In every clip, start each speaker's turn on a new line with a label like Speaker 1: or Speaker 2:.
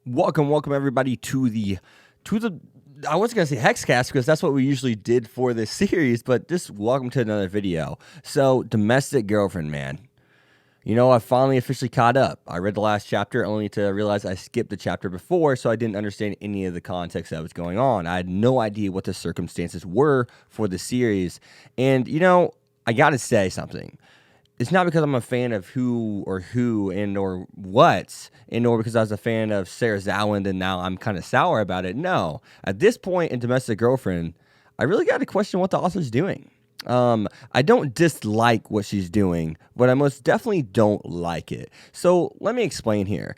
Speaker 1: Welcome everybody to the I was gonna say Hexcast because that's what we usually did for this series, but just welcome to another video. So, Domestic Girlfriend, man. I finally officially caught up. I read the last chapter only to realize I skipped the chapter before, so I didn't understand any of the context that was going on. I had no idea what the circumstances were for the series. And I gotta say something. It's not because I'm a fan of who and or what, and or because I was a fan of Sarah Zawand and now I'm kind of sour about it. No, at this point in Domestic Girlfriend, I really got to question what the author's doing. I don't dislike what she's doing, but I most definitely don't like it. So let me explain here.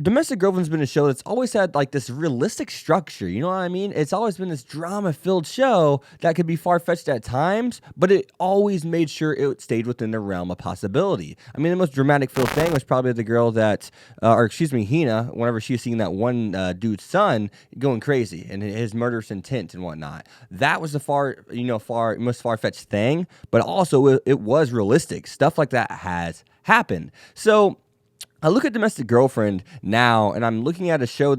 Speaker 1: Domestic Girlfriend's been a show that's always had like this realistic structure. You know what I mean? It's always been this drama-filled show that could be far-fetched at times, but it always made sure it stayed within the realm of possibility. I mean, the most dramatic filled thing was probably the girl that, Hina, whenever she was seeing that one dude's son going crazy and his murderous intent and whatnot. That was the most far-fetched thing, but also it was realistic. Stuff like that has happened. So I look at Domestic Girlfriend now, and I'm looking at a show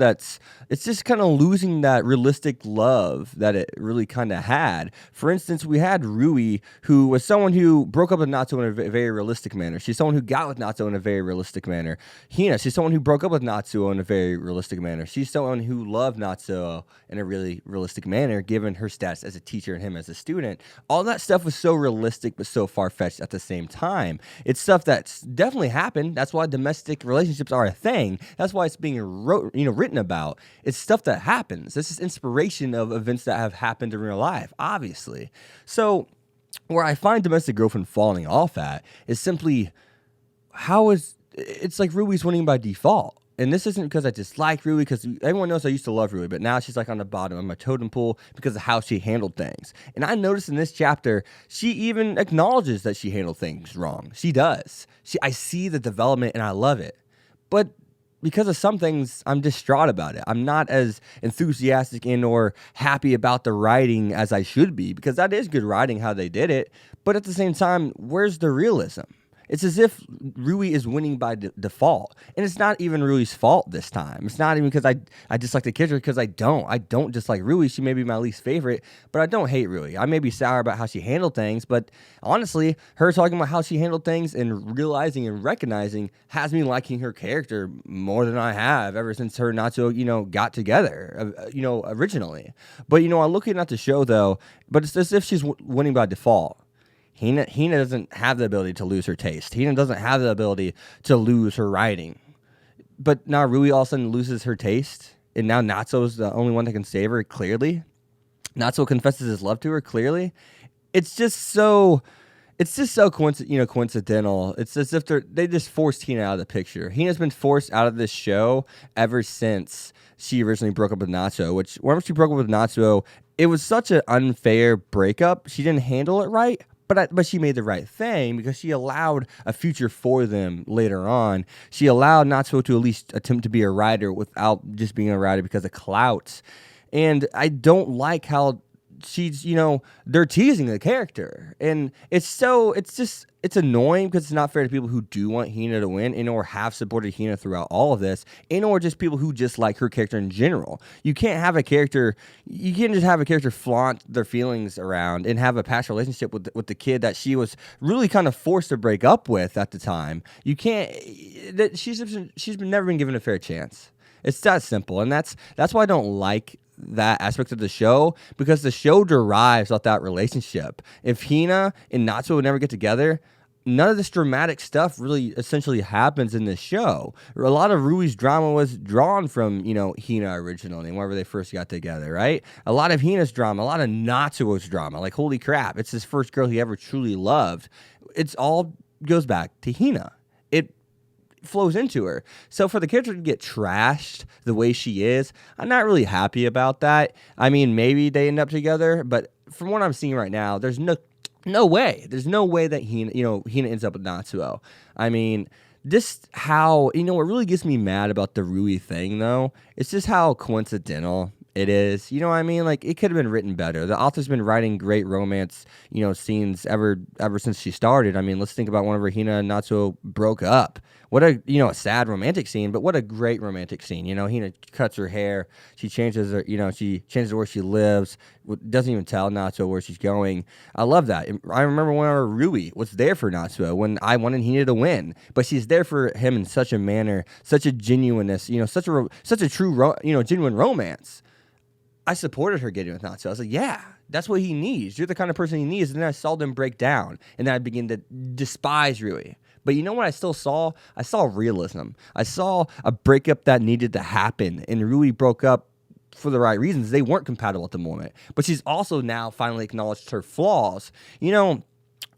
Speaker 1: it's just kind of losing that realistic love that it really kind of had. For instance, we had Rui, who was someone who broke up with Natsuo in a very realistic manner. She's someone who got with Natsuo in a very realistic manner. Hina, she's someone who broke up with Natsuo in a very realistic manner. She's someone who loved Natsuo in a really realistic manner, given her status as a teacher and him as a student. All that stuff was so realistic, but so far-fetched at the same time. It's stuff that's definitely happened. That's why domestic relationships are a thing. That's why it's being written about. It's stuff that happens. This is inspiration of events that have happened in real life, obviously. So where I find Domestic Girlfriend falling off at is simply it's like Rui's winning by default. And this isn't because I dislike Rui, because everyone knows I used to love Rui, but now she's like on the bottom of my totem pole because of how she handled things. And I noticed in this chapter, she even acknowledges that she handled things wrong. She does. I see the development and I love it. But because of some things, I'm distraught about it. I'm not as enthusiastic and or happy about the writing as I should be, because that is good writing how they did it. But at the same time, where's the realism? It's as if Rui is winning by default. And it's not even Rui's fault this time. It's not even because I dislike the character, because I don't dislike Rui. She may be my least favorite, but I don't hate Rui. I may be sour about how she handled things, but honestly, her talking about how she handled things and realizing and recognizing has me liking her character more than I have ever since her and Natsuo, got together, originally. But, I'm looking at the show, though, but it's as if she's winning by default. Hina doesn't have the ability to lose her taste. Hina doesn't have the ability to lose her writing. But now Rui all of a sudden loses her taste, and now Natsuo's the only one that can save her, clearly. Natsuo confesses his love to her, clearly. It's just so coincidental. It's as if they just forced Hina out of the picture. Hina's been forced out of this show ever since she originally broke up with Natsuo, which whenever she broke up with Natsuo, it was such an unfair breakup. She didn't handle it right. But she made the right thing, because she allowed a future for them later on. She allowed Natsuo to at least attempt to be a writer without just being a writer because of clout. And I don't like how she's, they're teasing the character. And it's annoying, because it's not fair to people who do want Hina to win and or have supported Hina throughout all of this, and or just people who just like her character in general. You can't just have a character flaunt their feelings around and have a past relationship with the kid that she was really kind of forced to break up with at the time. You can't, she's never been given a fair chance. It's that simple, and that's why I don't like that aspect of the show, because the show derives off that relationship. If Hina and Natsuo would never get together, none of this dramatic stuff really essentially happens in this show. A lot of Rui's drama was drawn from, Hina originally, whenever they first got together, right? A lot of Hina's drama, a lot of Natsuo's drama, like, holy crap, it's his first girl he ever truly loved. It's all goes back to Hina. It flows into her. So for the character to get trashed the way she is, I'm not really happy about that. I mean, maybe they end up together, but from what I'm seeing right now, there's no way. There's no way that Hina ends up with Natsuo. I mean, just how, what really gets me mad about the Rui thing, though, it's just how coincidental It is. You know what I mean? Like, it could have been written better. The author's been writing great romance, scenes ever since she started. I mean, let's think about whenever Hina and Natsuo broke up. What a sad romantic scene, but what a great romantic scene. Hina cuts her hair. She changes where she lives. Doesn't even tell Natsuo where she's going. I love that. I remember whenever Rui was there for Natsuo when I wanted Hina to win, but she's there for him in such a manner, such a genuineness, such a true, genuine romance. I supported her getting with Natsuo. I was like, yeah, that's what he needs. You're the kind of person he needs. And then I saw them break down, and then I began to despise Rui. But you know what I still saw? I saw realism. I saw a breakup that needed to happen, and Rui broke up for the right reasons. They weren't compatible at the moment. But she's also now finally acknowledged her flaws.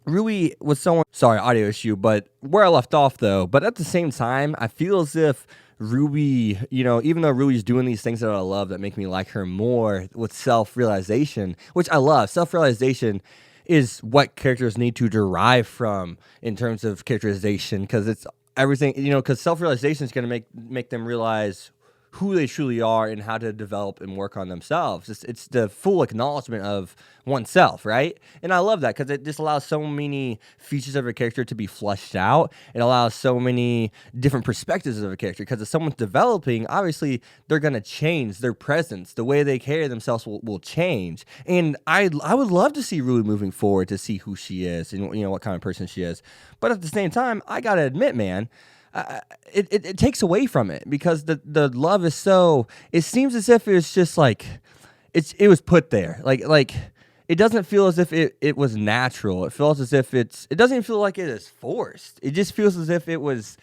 Speaker 1: Rui was someone... Sorry, audio issue, but where I left off, though. But at the same time, I feel as if Rui, even though Rui's doing these things that I love that make me like her more with self-realization, which I love. Self-realization is what characters need to derive from in terms of characterization, because it's everything, because self-realization is going to make them realize who they truly are and how to develop and work on themselves. It's the full acknowledgement of oneself, right? And I love that because it just allows so many features of a character to be fleshed out. It allows so many different perspectives of a character, because if someone's developing, obviously they're going to change their presence. The way they carry themselves will change. And I would love to see Rui moving forward, to see who she is and what kind of person she is. But at the same time, I got to admit, man, it takes away from it, because the love is so... It seems as if it's just like... It was put there. Like it doesn't feel as if it was natural. It feels as if it doesn't even feel like it is forced. It just feels as if it was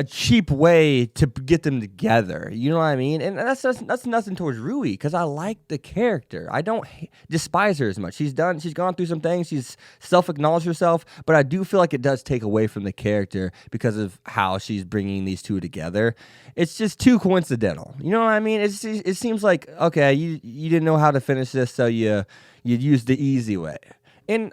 Speaker 1: a cheap way to get them together. You know what I mean? And that's nothing towards Rui, because I like the character. I don't despise her as much. She's gone through some things. She's self-acknowledged herself, but I do feel like it does take away from the character because of how she's bringing these two together. It's just too coincidental. You know what I mean? It seems like, okay, you didn't know how to finish this, so you used the easy way. And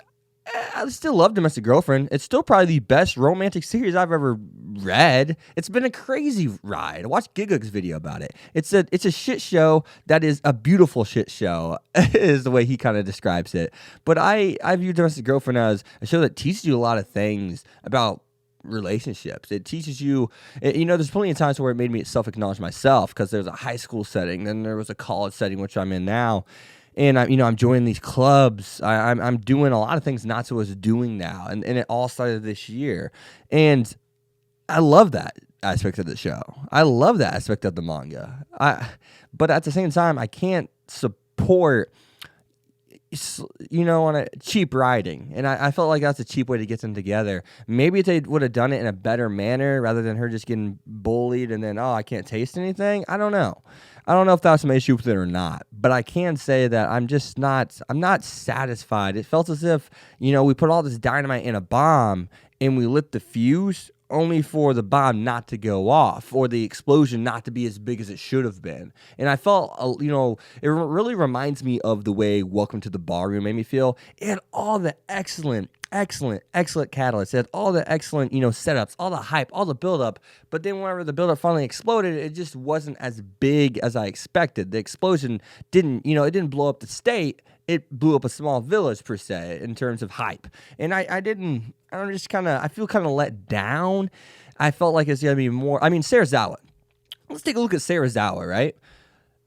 Speaker 1: I still love Domestic Girlfriend. It's still probably the best romantic series I've ever read. It's been a crazy ride. Watch Gigug's video about it. It's a shit show that is a beautiful shit show, is the way he kind of describes it. But I view Domestic Girlfriend as a show that teaches you a lot of things about relationships. It teaches you, there's plenty of times where it made me self-acknowledge myself, because there's a high school setting, then there was a college setting, which I'm in now. And I'm joining these clubs. I'm doing a lot of things Natsuo is doing now, and it all started this year. And I love that aspect of the show. I love that aspect of the manga. But at the same time, I can't support, on a cheap writing. And I felt like that's a cheap way to get them together. Maybe if they would have done it in a better manner, rather than her just getting bullied and then, I can't taste anything. I don't know. I don't know if that's some issue with it or not, but I can say that I'm not satisfied. It felt as if, we put all this dynamite in a bomb and we lit the fuse only for the bomb not to go off, or the explosion not to be as big as it should have been. And I felt, it really reminds me of the way Welcome to the Ballroom made me feel. It had all the excellent catalysts. It had all the excellent, setups, all the hype, all the buildup. But then whenever the buildup finally exploded, it just wasn't as big as I expected. The explosion didn't blow up the state. It blew up a small village, per se, in terms of hype. And I feel kind of let down. I felt like it's going to be more. I mean, Serizawa. Let's take a look at Serizawa, right?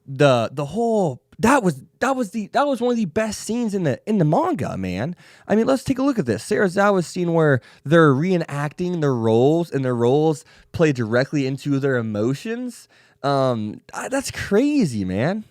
Speaker 1: The whole... That was one of the best scenes in the manga, man. I mean, let's take a look at this. Serizawa's scene where they're reenacting their roles, and their roles play directly into their emotions. That's crazy, man.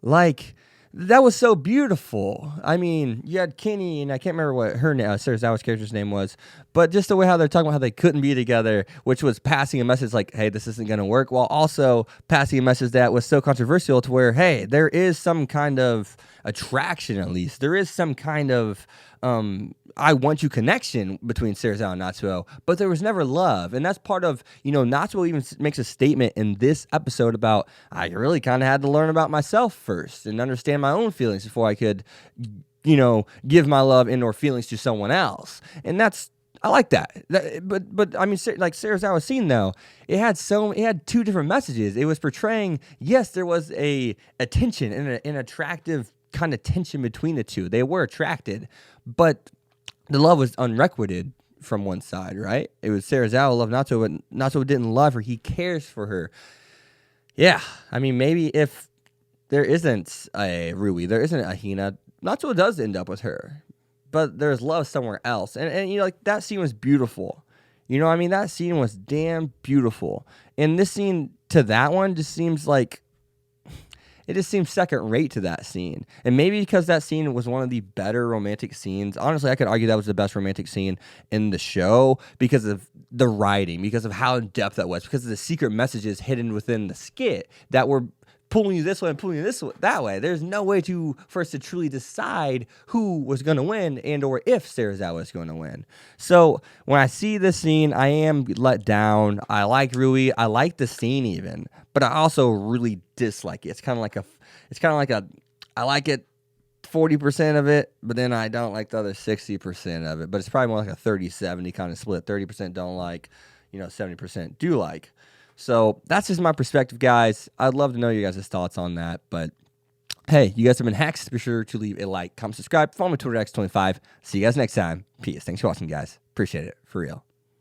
Speaker 1: Like, that was so beautiful. I mean, you had Kenny, and I can't remember what her Serizawa's character's name was, but just the way how they're talking about how they couldn't be together, which was passing a message like, hey, this isn't going to work, while also passing a message that was so controversial to where, hey, there is some kind of attraction, at least. There is some kind of I want you connection between Serizawa and Natsuo, but there was never love. And that's part of, Natsuo even makes a statement in this episode about, I really kind of had to learn about myself first and understand my own feelings before I could, give my love and or feelings to someone else. And that's, I like that. But I mean, like Serizawa's scene though, it had two different messages. It was portraying, yes, there was a tension and an attractive kind of tension between the two. They were attracted, but the love was unrequited from one side, right? It was Serizawa loved Natsuo, but Natsuo didn't love her. He cares for her. Yeah, I mean, maybe if there isn't a Rui, there isn't a Hina, Natsuo does end up with her. But there's love somewhere else. And you know, like, that scene was beautiful. You know what I mean? That scene was damn beautiful. And this scene to that one just seems like, it just seems second rate to that scene. And maybe because that scene was one of the better romantic scenes. Honestly, I could argue that was the best romantic scene in the show because of the writing, because of how in depth that was, because of the secret messages hidden within the skit that were pulling you this way and pulling you that way. There's no way for us to truly decide who was going to win and or if Serizawa was going to win. So when I see this scene, I am let down. I like Rui. I like the scene even, but I also really dislike it. It's kind of like I like it 40% of it, but then I don't like the other 60% of it. But it's probably more like a 30-70 kind of split. 30% don't like, 70% do like. So that's just my perspective, guys. I'd love to know you guys' thoughts on that. But hey, you guys have been Hex. Be sure to leave a like, comment, subscribe, follow me on Twitter, X25. See you guys next time. Peace. Thanks for watching, guys. Appreciate it. For real.